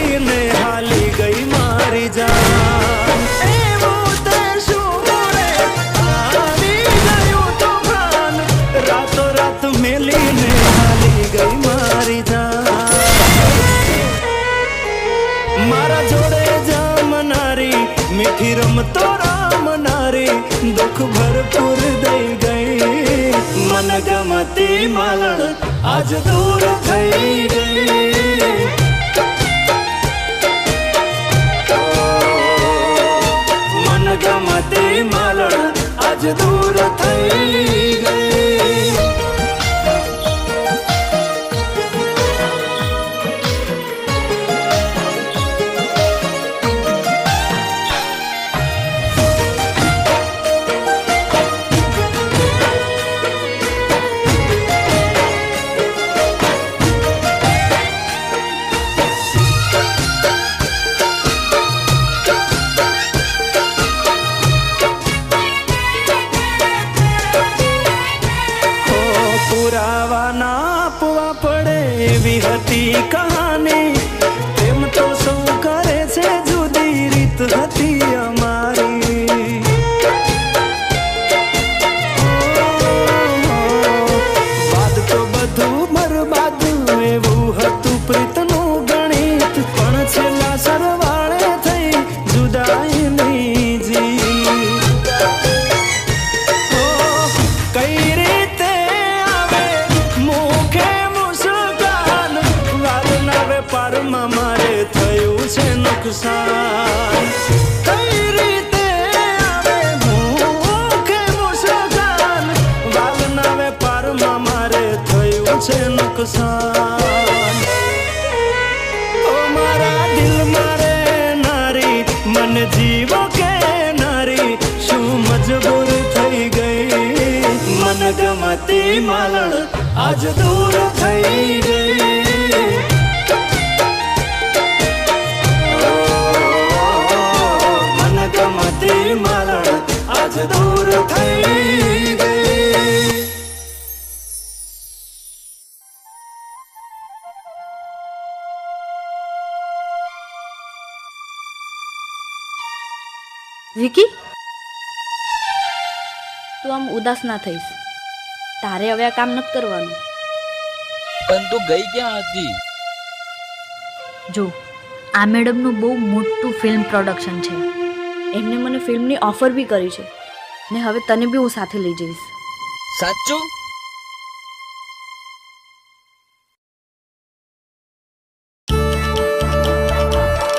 મેલીને હાલી ગઈ મારી જાન એવું તે શું રે આવી ગયું તોફાન રાતો રાત મેલીને હાલી ગઈ મારી જાન મારા જોડે જમનારી મીઠી રમતો રામનારી દુઃખ ભરપૂર દઈ ગઈ મન ગમતી માલણ આજ દૂર થઈ ગઈ મન ગમતી માલણ આજ દૂર થઈ ગઈ પુરાવાના આપવા પડે એવી હતી કહાની તેમ તો સૌ કરે છે જુદી રીત હતી અમારી બાદ તો બધું બરબાદ એવું હતું પ્રીતનું ગણિત પણ છેલ્લા સરવાળે થઈ જુદાઈની જી કઈ રીતે પારમાં મારે થયું છે નુકસાન કઈ રીતે આવે મુખે મુસ્કાન વાલના વેપારમાં મારે થયું છે નુકસાન ઓ મારા દિલ મારે નારી મન જીવો કે નારી શું મજબૂર થઈ ગઈ મન ગમતી માલણ આજ દૂર થઈ ગઈ માલણ આજ દૂર થઈ ગઈ વિકી તું આમ ઉદાસ ના થઈશ તારે હવે આ કામ નથી કરવાનું પણ તું ગઈ ક્યાં હતી જો આ મેડમનું બહુ મોટું ફિલ્મ પ્રોડક્શન છે એમને મને ફિલ્મની ઓફર બી કરી છે ને હવે તને બી હું સાથે લઈ જઈશ સાચું